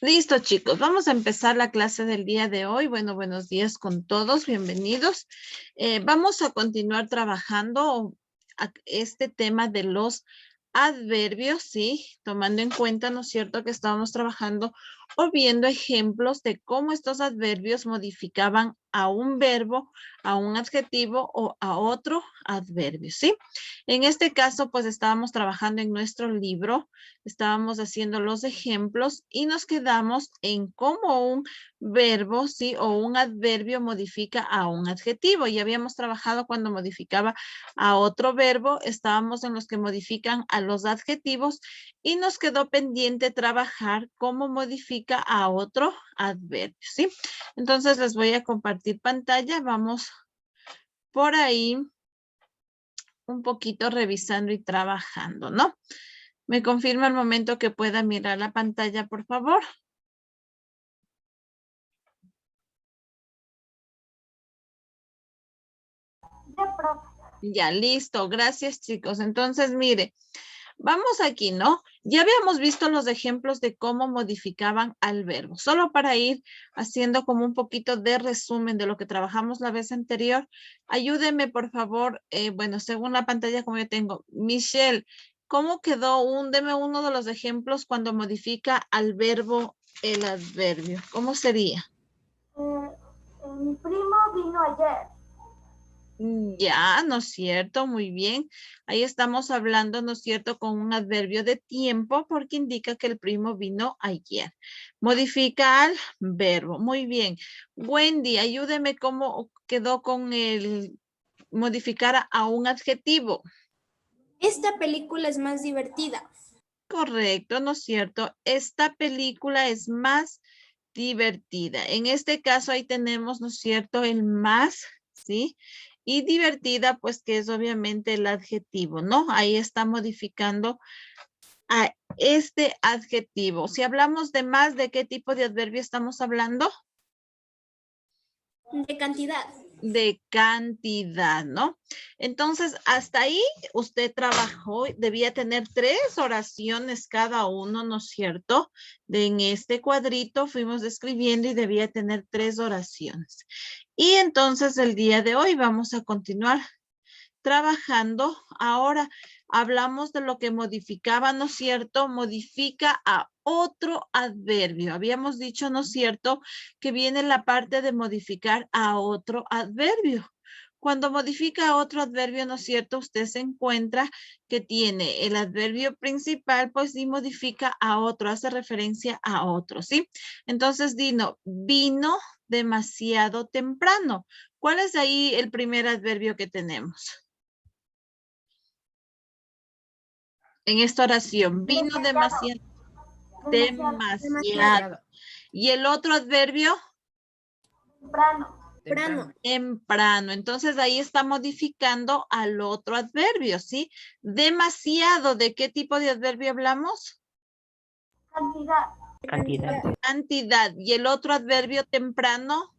Listo, chicos, vamos a empezar la clase del día de hoy. Bueno, buenos días con todos, bienvenidos. Vamos a continuar trabajando este tema de los adverbios, ¿sí? Tomando en cuenta, ¿no es cierto?, que estábamos trabajando o viendo ejemplos de cómo estos adverbios modificaban a un verbo, a un adjetivo o a otro adverbio, ¿sí? En este caso, pues estábamos trabajando en nuestro libro, estábamos haciendo los ejemplos y nos quedamos en cómo un verbo, ¿sí? O un adverbio modifica a un adjetivo. Ya habíamos trabajado cuando modificaba a otro verbo, estábamos en los que modifican a los adjetivos y nos quedó pendiente trabajar cómo modifica a otro adverbio, ¿sí? Entonces les voy a compartir pantalla, vamos por ahí un poquito revisando y trabajando, ¿no? ¿Me confirma el momento que pueda mirar la pantalla, por favor? Ya, listo. Gracias, chicos. Entonces, mire, vamos aquí, ¿no? Ya habíamos visto los ejemplos de cómo modificaban al verbo. Solo para ir haciendo como un poquito de resumen de lo que trabajamos la vez anterior, ayúdeme, por favor, bueno, según la pantalla como yo tengo. Michelle, ¿cómo quedó deme uno de los ejemplos cuando modifica al verbo el adverbio? ¿Cómo sería? Mi primo vino ayer. Ya, ¿no es cierto? Muy bien. Ahí estamos hablando, ¿no es cierto?, con un adverbio de tiempo porque indica que el primo vino ayer. Modifica al verbo. Muy bien. Wendy, ayúdeme cómo quedó con el modificar a un adjetivo. Esta película es más divertida. Correcto, ¿no es cierto? Esta película es más divertida. En este caso ahí tenemos, ¿no es cierto?, el más, ¿sí? Y divertida, pues que es obviamente el adjetivo, ¿no? Ahí está modificando a este adjetivo. Si hablamos de más, ¿de qué tipo de adverbio estamos hablando? De cantidad. De cantidad, ¿no? Entonces, hasta ahí usted trabajó, debía tener 3 oraciones cada uno, ¿no es cierto? En este cuadrito fuimos describiendo y debía tener 3 oraciones. Y entonces el día de hoy vamos a continuar trabajando. Ahora hablamos de lo que modificaba, ¿no es cierto? Modifica a otro adverbio. Habíamos dicho, ¿no es cierto?, que viene la parte de modificar a otro adverbio. Cuando modifica a otro adverbio, ¿no es cierto?, usted se encuentra que tiene el adverbio principal, pues y modifica a otro, hace referencia a otro, ¿sí? Entonces, Dino, vino demasiado temprano. ¿Cuál es ahí el primer adverbio que tenemos? En esta oración, vino demasiado. Demasiado. ¿Y el otro adverbio? Temprano. Temprano. Entonces ahí está modificando al otro adverbio, ¿sí? Demasiado. ¿De qué tipo de adverbio hablamos? Cantidad. Cantidad. ¿Y el otro adverbio temprano?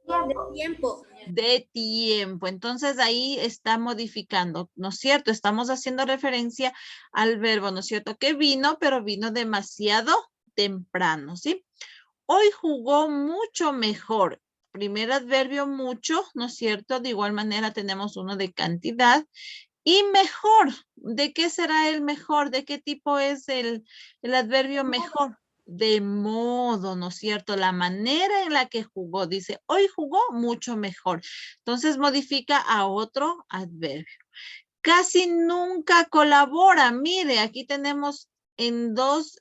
De tiempo. De tiempo. Entonces ahí está modificando, ¿no es cierto? Estamos haciendo referencia al verbo, ¿no es cierto?, que vino, pero vino demasiado temprano, ¿sí? Hoy jugó mucho mejor. Primer adverbio mucho, ¿no es cierto? De igual manera tenemos uno de cantidad. Y mejor, ¿de qué será el mejor? ¿De qué tipo es el adverbio mejor? De modo, ¿no es cierto? La manera en la que jugó, dice, hoy jugó mucho mejor. Entonces modifica a otro adverbio. Casi nunca colabora. Mire, aquí tenemos en dos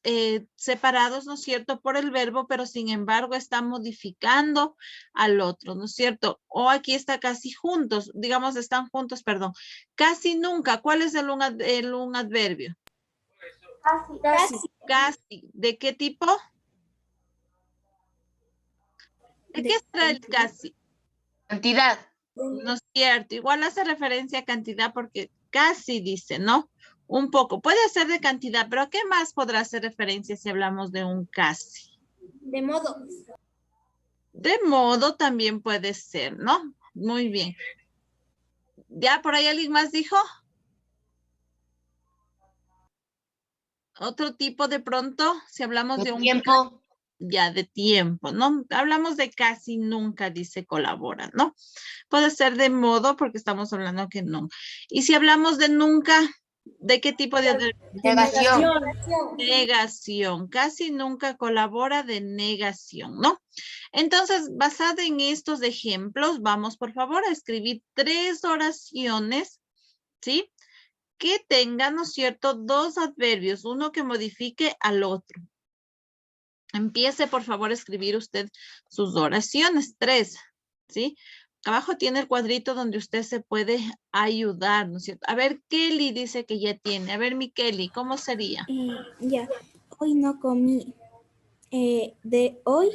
separados, ¿no es cierto?, por el verbo, pero sin embargo está modificando al otro, ¿no es cierto? O aquí está casi juntos, digamos, están juntos, perdón. Casi nunca. ¿Cuál es un adverbio? Casi. Casi. ¿De qué tipo? ¿De qué será el casi? Cantidad. No es cierto. Igual hace referencia a cantidad porque casi dice, ¿no? Un poco. Puede ser de cantidad, pero ¿a qué más podrá hacer referencia si hablamos de un casi? De modo. De modo también puede ser, ¿no? Muy bien. ¿Ya por ahí alguien más dijo? Otro tipo de pronto, si hablamos de un Tiempo. ya de tiempo, ¿no? Hablamos de casi nunca, dice colabora, ¿no? Puede ser de modo porque estamos hablando que no. Y si hablamos de nunca, ¿de qué tipo de adverbio? Negación. Negación. Casi nunca colabora de negación, ¿no? Entonces, basado en estos ejemplos, vamos por favor a escribir 3 oraciones, ¿sí? Que tengan, ¿no es cierto?, 2 adverbios, uno que modifique al otro. Empiece, por favor, a escribir usted sus oraciones, 3, ¿sí? Abajo tiene el cuadrito donde usted se puede ayudar, ¿no es cierto? A ver, Kelly dice que ya tiene. A ver, mi Kelly, ¿cómo sería? Ya, hoy no comí. De hoy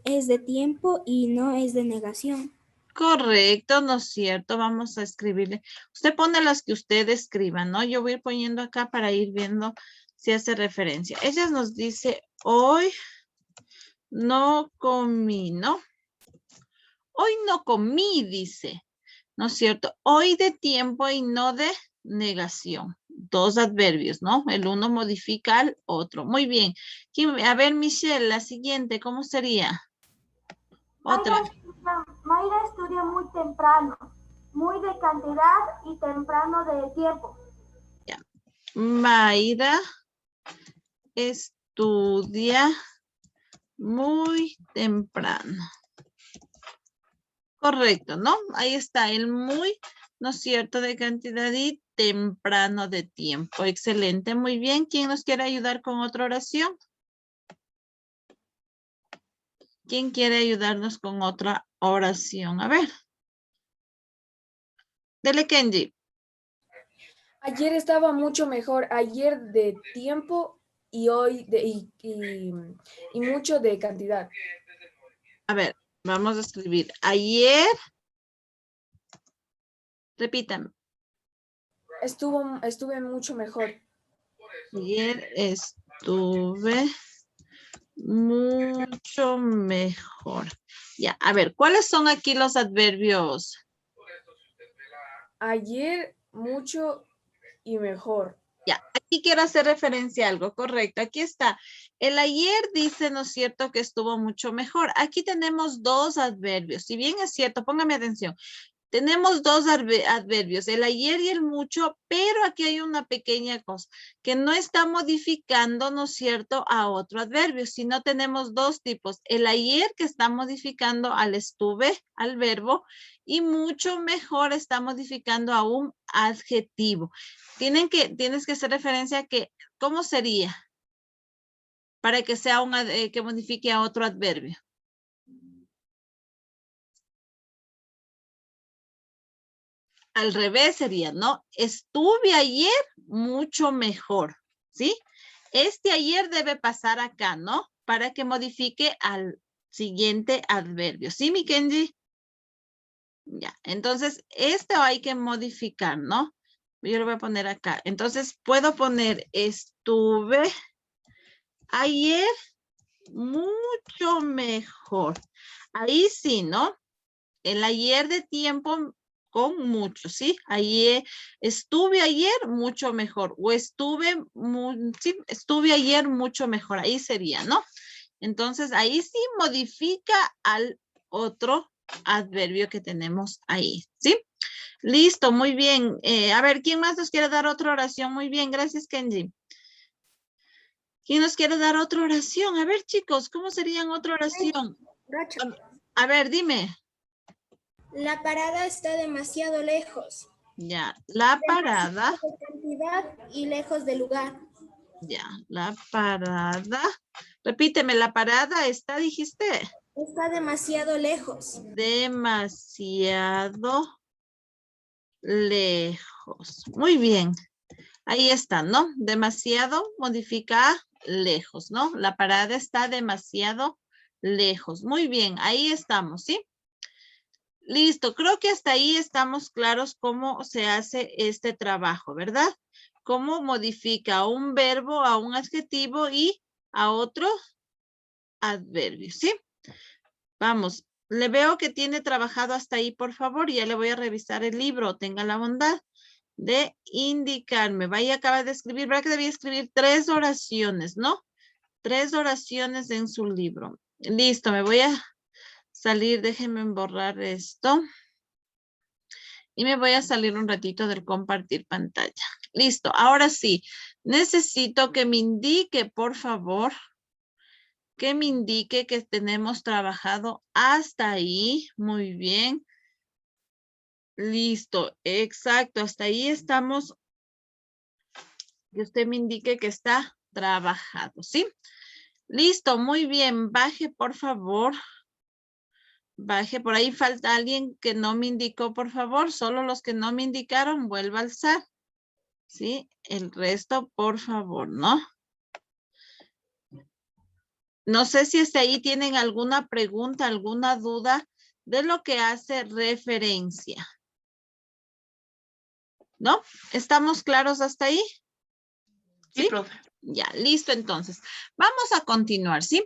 es de tiempo y no es de negación. Correcto, ¿no es cierto? Vamos a escribirle. Usted pone las que usted escriba, ¿no? Yo voy a ir poniendo acá para ir viendo si hace referencia. Ella nos dice, hoy no comí, ¿no? Hoy no comí, dice, ¿no es cierto? Hoy de tiempo y no de negación. 2 adverbios, ¿no? El uno modifica al otro. Muy bien. A ver, Michelle, la siguiente, ¿cómo sería? Otra. Mayra estudia muy temprano, muy de cantidad y temprano de tiempo. Ya. Mayra estudia muy temprano. Correcto, ¿no? Ahí está el muy, ¿no es cierto?, de cantidad y temprano de tiempo. Excelente, muy bien. ¿Quién nos quiere ayudar con otra oración? ¿Quién quiere ayudarnos con otra oración? A ver. Dele, Kenji. Ayer estaba mucho mejor. Ayer de tiempo y hoy y mucho de cantidad. A ver, vamos a escribir. Ayer. Repítame. Estuve mucho mejor. Ayer estuve mucho mejor. Ya, a ver, ¿cuáles son aquí los adverbios? Ayer mucho y mejor. Ya, aquí quiero hacer referencia a algo, correcto. Aquí está. El ayer dice, ¿no es cierto?, que estuvo mucho mejor. Aquí tenemos 2 adverbios. Si bien es cierto, póngame atención. Tenemos 2 adverbios, el ayer y el mucho, pero aquí hay una pequeña cosa, que no está modificando, ¿no es cierto?, a otro adverbio, sino tenemos 2 tipos. El ayer que está modificando al estuve, al verbo, y mucho mejor está modificando a un adjetivo. Tienes que hacer referencia a que, ¿cómo sería? Para que sea que modifique a otro adverbio. Al revés sería, ¿no? Estuve ayer mucho mejor, ¿sí? Este ayer debe pasar acá, ¿no? Para que modifique al siguiente adverbio. ¿Sí, mi Kenji? Ya, entonces, este hay que modificar, ¿no? Yo lo voy a poner acá. Entonces, puedo poner estuve ayer mucho mejor. Ahí sí, ¿no? El ayer de tiempo con mucho, ¿sí? Ayer, estuve ayer mucho mejor. O sí, estuve ayer mucho mejor. Ahí sería, ¿no? Entonces, ahí sí modifica al otro adverbio que tenemos ahí, ¿sí? Listo, muy bien. A ver, ¿quién más nos quiere dar otra oración? Muy bien, gracias, Kenji. ¿Quién nos quiere dar otra oración? A ver, chicos, ¿cómo serían otra oración? A ver, dime. La parada está demasiado lejos. Ya, la parada. De cantidad y lejos del lugar. Ya, la parada. Repíteme, la parada está, dijiste. Está demasiado lejos. Demasiado lejos. Muy bien. Ahí está, ¿no? Demasiado modifica lejos, ¿no? La parada está demasiado lejos. Muy bien, ahí estamos, ¿sí? Listo, creo que hasta ahí estamos claros cómo se hace este trabajo, ¿verdad? Cómo modifica un verbo a un adjetivo y a otro adverbio, ¿sí? Vamos, le veo que tiene trabajado hasta ahí, por favor, y ya le voy a revisar el libro. Tenga la bondad de indicarme. Vaya, acaba de escribir, ¿verdad que debía escribir 3 oraciones, no? 3 oraciones en su libro. Listo, me voy a salir, déjenme borrar esto. Y me voy a salir un ratito del compartir pantalla. Listo, ahora sí. Necesito que me indique, por favor, que me indique que tenemos trabajado hasta ahí. Muy bien. Listo, exacto. Hasta ahí estamos. Que usted me indique que está trabajado, ¿sí? Listo, muy bien. Baje, por favor. Baje, por ahí falta alguien que no me indicó, por favor. Solo los que no me indicaron, vuelva a alzar. ¿Sí? El resto, por favor, ¿no? No sé si hasta ahí tienen alguna pregunta, alguna duda de lo que hace referencia. ¿No? ¿Estamos claros hasta ahí? Sí, profe. Ya, listo entonces. Vamos a continuar, ¿sí?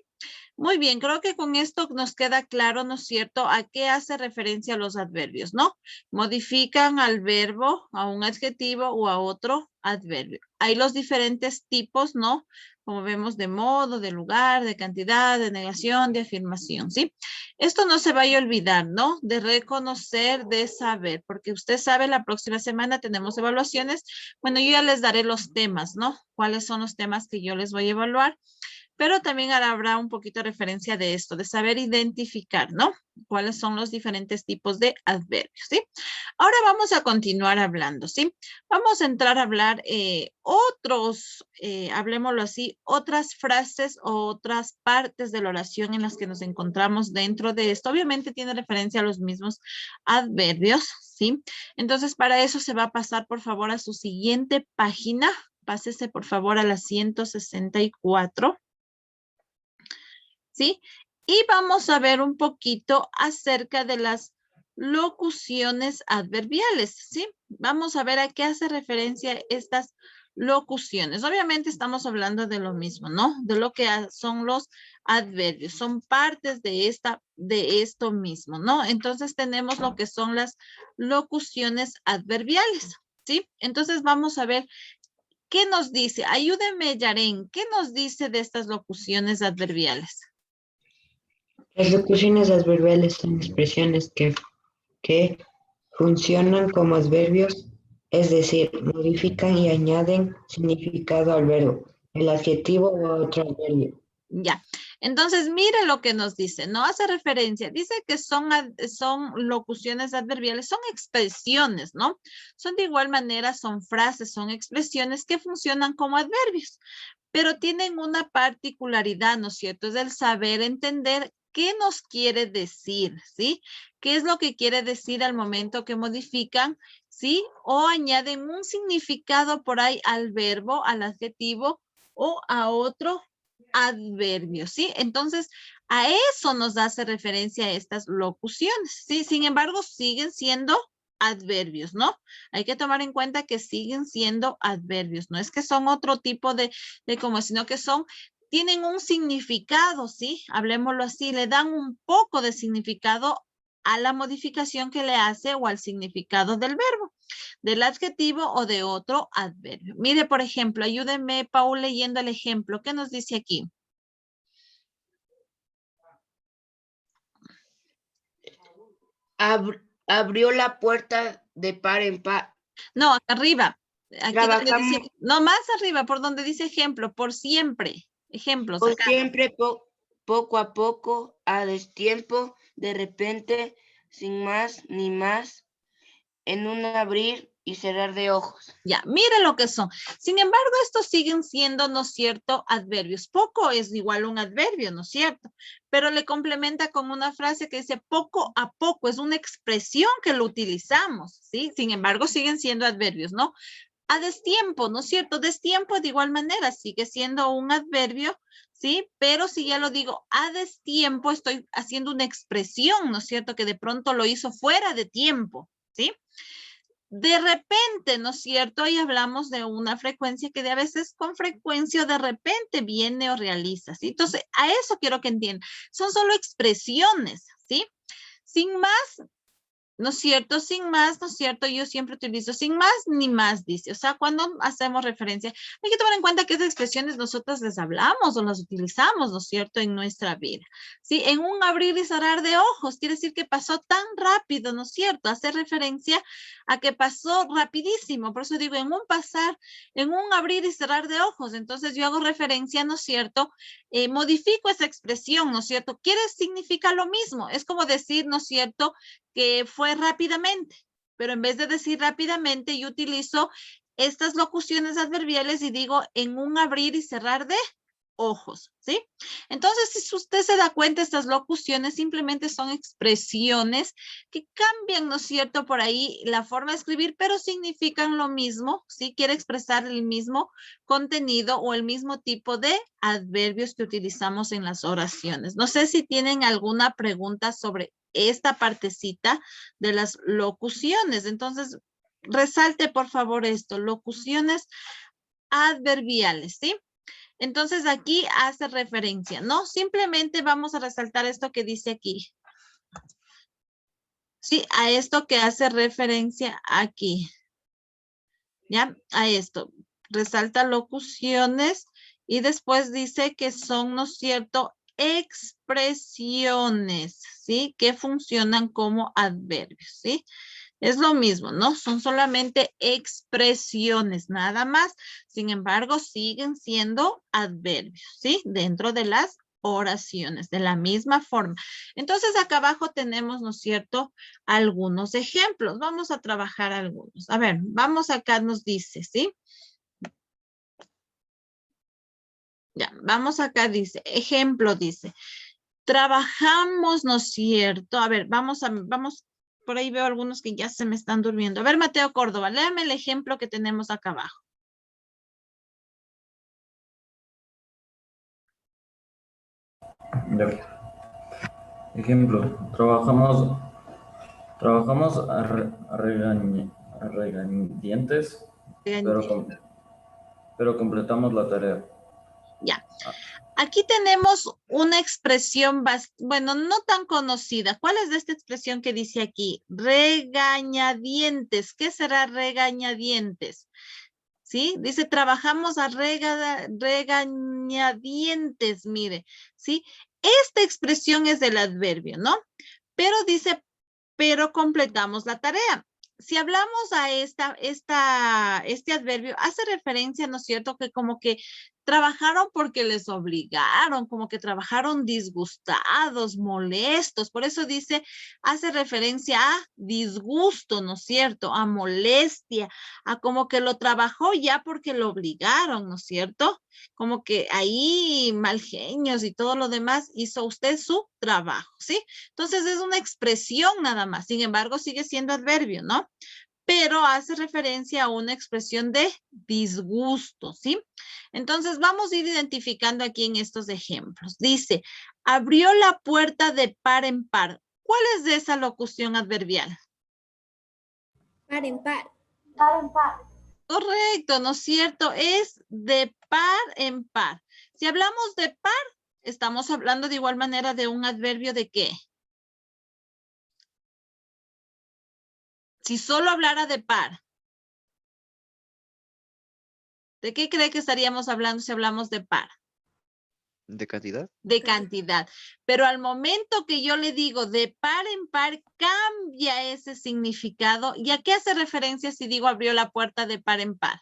Muy bien, creo que con esto nos queda claro, ¿no es cierto?, a qué hace referencia los adverbios, ¿no? Modifican al verbo, a un adjetivo o a otro adverbio. Hay los diferentes tipos, ¿no? Como vemos, de modo, de lugar, de cantidad, de negación, de afirmación, ¿sí? Esto no se vaya a olvidar, ¿no? De reconocer, de saber, porque usted sabe, la próxima semana tenemos evaluaciones. Bueno, yo ya les daré los temas, ¿no? ¿Cuáles son los temas que yo les voy a evaluar? Pero también habrá un poquito de referencia de esto, de saber identificar, ¿no? Cuáles son los diferentes tipos de adverbios, ¿sí? Ahora vamos a continuar hablando, ¿sí? Vamos a entrar a hablar hablemoslo así, otras frases o otras partes de la oración en las que nos encontramos dentro de esto. Obviamente tiene referencia a los mismos adverbios, ¿sí? Entonces, para eso se va a pasar, por favor, a su siguiente página. Pásese, por favor, a la 164. ¿Sí? Y vamos a ver un poquito acerca de las locuciones adverbiales, ¿sí? Vamos a ver a qué hace referencia estas locuciones. Obviamente estamos hablando de lo mismo, ¿no? De lo que son los adverbios, son partes de esto mismo, ¿no? Entonces tenemos lo que son las locuciones adverbiales, ¿sí? Entonces vamos a ver qué nos dice. Ayúdeme, Yaren, ¿qué nos dice de estas locuciones adverbiales? Las locuciones adverbiales son expresiones que funcionan como adverbios, es decir, modifican y añaden significado al verbo, el adjetivo o a otro adverbio. Ya, entonces mire lo que nos dice, no hace referencia, dice que son locuciones adverbiales, son expresiones, ¿no? Son de igual manera, son frases, son expresiones que funcionan como adverbios, pero tienen una particularidad, ¿no es cierto? Es el saber entender qué nos quiere decir, ¿sí? ¿Qué es lo que quiere decir al momento que modifican, ¿sí? O añaden un significado por ahí al verbo, al adjetivo o a otro adverbio, ¿sí? Entonces, a eso nos hace referencia estas locuciones, ¿sí? Sin embargo, siguen siendo adverbios, ¿no? Hay que tomar en cuenta que siguen siendo adverbios, no es que son otro tipo de como, sino que tienen un significado, ¿sí? Hablemoslo así, le dan un poco de significado a la modificación que le hace o al significado del verbo, del adjetivo o de otro adverbio. Mire, por ejemplo, ayúdenme, Paul, leyendo el ejemplo. ¿Qué nos dice aquí? Abrió la puerta de par en par. No, acá arriba. Aquí donde Trabajamos dice, no, más arriba, por donde dice ejemplo, por siempre. Ejemplos por acá. siempre, poco a poco, a destiempo, de repente, sin más ni más, en un abrir y cerrar de ojos. Ya, mire lo que son. Sin embargo, estos siguen siendo, ¿no es cierto?, adverbios. Poco es igual un adverbio, ¿no es cierto? Pero le complementa con una frase que dice poco a poco. Es una expresión que lo utilizamos, ¿sí? Sin embargo, siguen siendo adverbios, ¿no? A destiempo, ¿no es cierto? Destiempo de igual manera sigue siendo un adverbio, ¿sí? Pero si ya lo digo a destiempo, estoy haciendo una expresión, ¿no es cierto? Que de pronto lo hizo fuera de tiempo, ¿sí? De repente, ¿no es cierto? Y hablamos de una frecuencia que de a veces con frecuencia o de repente viene o realiza, ¿sí? Entonces, a eso quiero que entiendan. Son solo expresiones, ¿sí? Sin más, ¿no es cierto? Sin más, ¿no es cierto? Yo siempre utilizo sin más ni más, dice. O sea, cuando hacemos referencia, hay que tomar en cuenta que esas expresiones nosotros les hablamos o las utilizamos, ¿no es cierto? En nuestra vida. Sí, en un abrir y cerrar de ojos, quiere decir que pasó tan rápido, ¿no es cierto? Hace referencia a que pasó rapidísimo. Por eso digo, en un pasar, en un abrir y cerrar de ojos. Entonces yo hago referencia, ¿no es cierto? Modifico esa expresión, ¿no es cierto? Significa lo mismo. Es como decir, ¿no es cierto?, que fue rápidamente, pero en vez de decir rápidamente, yo utilizo estas locuciones adverbiales y digo en un abrir y cerrar de ojos, ¿sí? Entonces, si usted se da cuenta, estas locuciones simplemente son expresiones que cambian, ¿no es cierto?, por ahí la forma de escribir, pero significan lo mismo, ¿sí? Quiere expresar el mismo contenido o el mismo tipo de adverbios que utilizamos en las oraciones. No sé si tienen alguna pregunta sobre esta partecita de las locuciones. Entonces, resalte por favor esto, locuciones adverbiales, ¿sí? Entonces aquí hace referencia, ¿no? Simplemente vamos a resaltar esto que dice aquí. Sí, a esto que hace referencia aquí. ¿Ya? A esto. Resalta locuciones y después dice que son, ¿no es cierto?, expresiones, ¿sí? Que funcionan como adverbios, ¿sí? Es lo mismo, ¿no? Son solamente expresiones, nada más. Sin embargo, siguen siendo adverbios, ¿sí? Dentro de las oraciones, de la misma forma. Entonces, acá abajo tenemos, ¿no es cierto?, algunos ejemplos. Vamos a trabajar algunos. A ver, vamos acá, nos dice, ¿sí? Ya, vamos acá, dice, ejemplo, dice. Trabajamos, ¿no es cierto? A ver, vamos, por ahí veo algunos que ya se me están durmiendo. A ver, Mateo Córdoba, léame el ejemplo que tenemos acá abajo. Ya. Ejemplo, trabajamos a regañadientes, pero completamos la tarea. Ya. Aquí tenemos una expresión, bueno, no tan conocida. ¿Cuál es de esta expresión que dice aquí? Regañadientes. ¿Qué será regañadientes? ¿Sí? Dice, trabajamos a regañadientes, mire, ¿sí? Esta expresión es del adverbio, ¿no? Pero dice, pero completamos la tarea. Si hablamos a este adverbio, hace referencia, ¿no es cierto?, que como que trabajaron porque les obligaron, como que trabajaron disgustados, molestos. Por eso dice, hace referencia a disgusto, ¿no es cierto?, a molestia, a como que lo trabajó ya porque lo obligaron, ¿no es cierto? Como que ahí mal genios y todo lo demás hizo usted su trabajo, ¿sí? Entonces es una expresión nada más. Sin embargo, sigue siendo adverbio, ¿no? Pero hace referencia a una expresión de disgusto, ¿sí? Entonces vamos a ir identificando aquí en estos ejemplos. Dice, abrió la puerta de par en par. ¿Cuál es de esa locución adverbial? Par en par. Par en par. Correcto, ¿no es cierto? Es de par en par. Si hablamos de par, estamos hablando de igual manera de un adverbio de ¿qué? Si solo hablara de par, ¿de qué cree que estaríamos hablando si hablamos de par? ¿De cantidad? De cantidad. Pero al momento que yo le digo de par en par, cambia ese significado. ¿Y a qué hace referencia si digo abrió la puerta de par en par?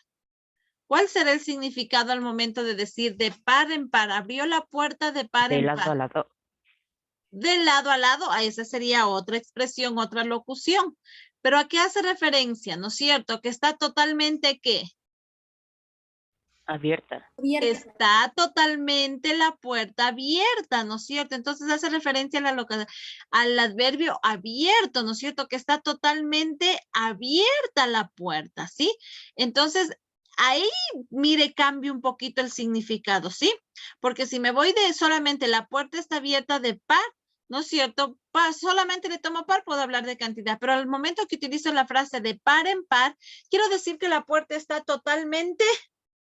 ¿Cuál será el significado al momento de decir de par en par? Abrió la puerta de par en par. De lado a lado. De lado a lado, a esa sería otra expresión, otra locución. Pero ¿a qué hace referencia? ¿No es cierto? Que está totalmente, ¿qué? Abierta. Está totalmente la puerta abierta, ¿no es cierto? Entonces hace referencia a al adverbio abierto, ¿no es cierto? Que está totalmente abierta la puerta, ¿sí? Entonces, ahí, mire, cambia un poquito el significado, ¿sí? Porque si me voy de solamente la puerta está abierta de par, ¿no es cierto? Solamente le tomo par, puedo hablar de cantidad, pero al momento que utilizo la frase de par en par, quiero decir que la puerta está totalmente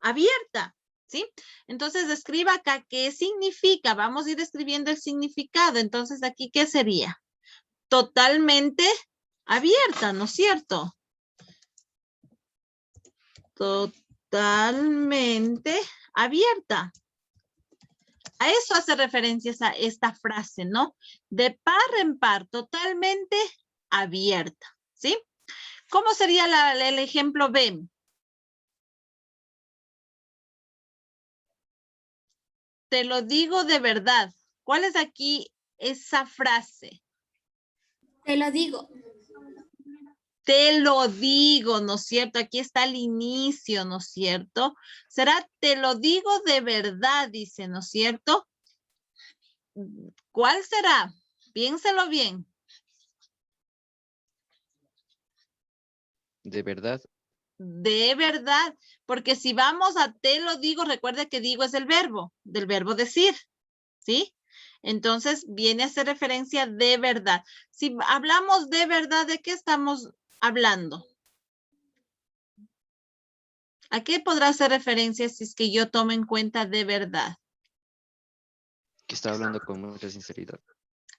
abierta, ¿sí? Entonces, escriba acá qué significa. Vamos a ir escribiendo el significado. Entonces, aquí, ¿qué sería? Totalmente abierta, ¿no es cierto? Totalmente abierta. A eso hace referencia esta frase, ¿no? De par en par, totalmente abierta, ¿sí? ¿Cómo sería el ejemplo B? Te lo digo de verdad. ¿Cuál es aquí esa frase? Te lo digo. Te lo digo, ¿no es cierto? Aquí está el inicio, ¿no es cierto? Será te lo digo de verdad, dice, ¿no es cierto? ¿Cuál será? Piénselo bien. De verdad. De verdad, porque si vamos a te lo digo, recuerde que digo es el verbo, del verbo decir, ¿sí? Entonces viene a hacer referencia de verdad. Si hablamos de verdad, ¿de qué estamos hablando? ¿A qué podrá hacer referencia si es que yo tomo en cuenta de verdad? Que está hablando con mucha sinceridad.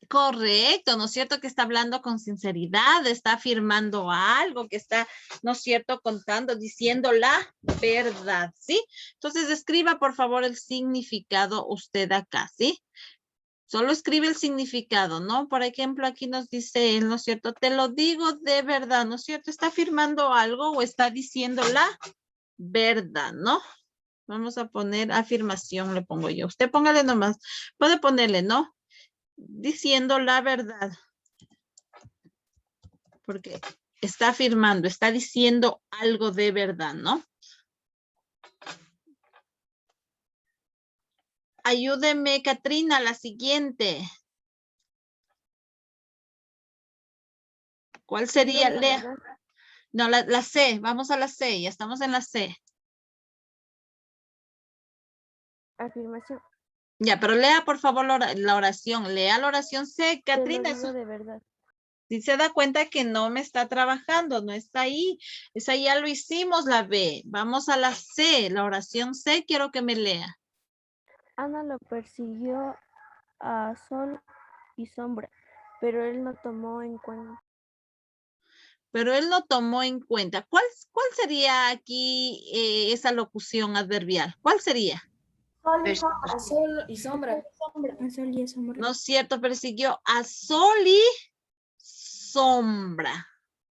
Correcto, ¿no es cierto? Que está hablando con sinceridad, está afirmando algo, que está, ¿no es cierto? Contando, diciendo la verdad, ¿sí? Entonces escriba por favor el significado usted acá, ¿sí? Solo escribe el significado, ¿no? Por ejemplo, aquí nos dice él, ¿no es cierto? Te lo digo de verdad, ¿no es cierto? ¿Está afirmando algo o está diciendo la verdad, ¿no? Vamos a poner afirmación, le pongo yo. Usted póngale nomás, puede ponerle, ¿no? Diciendo la verdad. Porque está afirmando, está diciendo algo de verdad, ¿no? Ayúdeme, Katrina, la siguiente. ¿Cuál sería? Lea. No, la C, vamos a la C, ya estamos en la C. Afirmación. Ya, pero lea por favor la oración, lea la oración C, Katrina. Te lo digo de verdad. Si se da cuenta que no me está trabajando, no está ahí. Esa ya lo hicimos, la B. Vamos a la C, la oración C, quiero que me lea. Ana lo persiguió a sol y sombra, pero él no tomó en cuenta. Pero él no tomó en cuenta. ¿Cuál sería aquí esa locución adverbial? ¿Cuál sería? Sol y sombra. A sol y sombra. A sol y a sombra. No es cierto, persiguió a sol y sombra,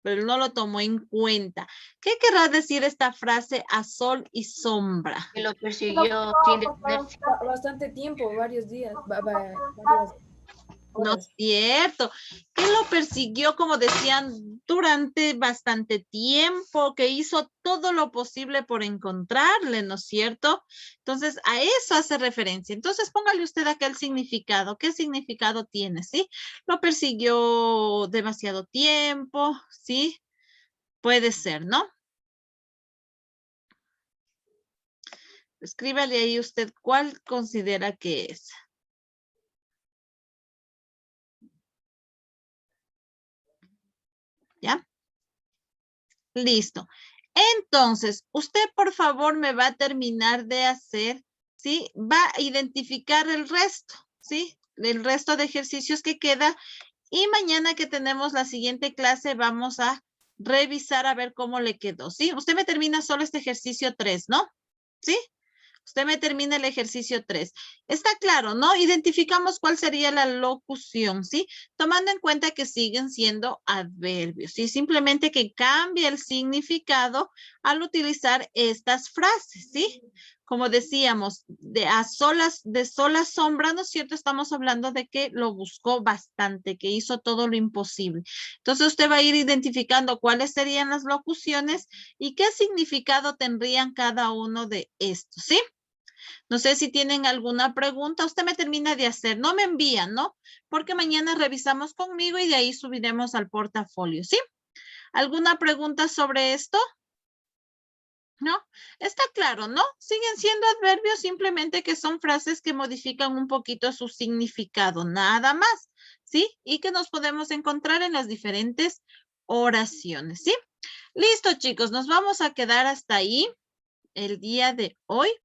pero no lo tomó en cuenta. ¿Qué querrá decir esta frase a sol y sombra? Que lo persiguió sin detenerse. Bastante tiempo, varios días, varias No horas. es cierto, que lo persiguió, como decían, durante bastante tiempo, que hizo todo lo posible por encontrarle, ¿no es cierto? Entonces, a eso hace referencia. Entonces, póngale usted acá el significado. ¿Qué significado tiene, sí? Lo persiguió demasiado tiempo, ¿sí? Puede ser, ¿no? Escríbale ahí usted cuál considera que es. ¿Ya? Listo. Entonces, usted por favor me va a terminar de hacer, ¿sí? Va a identificar el resto, ¿sí? El resto de ejercicios que queda. Y mañana que tenemos la siguiente clase vamos a revisar a ver cómo le quedó, ¿sí? Usted me termina solo este ejercicio 3, ¿no? ¿Sí? Usted me termina el ejercicio 3. Está claro, ¿no? Identificamos cuál sería la locución, ¿sí? Tomando en cuenta que siguen siendo adverbios, ¿sí? Simplemente que cambia el significado al utilizar estas frases, ¿sí? Como decíamos, de sola sombra, ¿no es cierto? Estamos hablando de que lo buscó bastante, que hizo todo lo imposible. Entonces usted va a ir identificando cuáles serían las locuciones y qué significado tendrían cada uno de estos, ¿sí? No sé si tienen alguna pregunta. Usted me termina de hacer. No me envían, ¿no? Porque mañana revisamos conmigo y de ahí subiremos al portafolio, ¿sí? ¿Alguna pregunta sobre esto? ¿No? Está claro, ¿no? Siguen siendo adverbios, simplemente que son frases que modifican un poquito su significado, nada más, ¿sí? Y que nos podemos encontrar en las diferentes oraciones, ¿sí? Listo, chicos, nos vamos a quedar hasta ahí el día de hoy.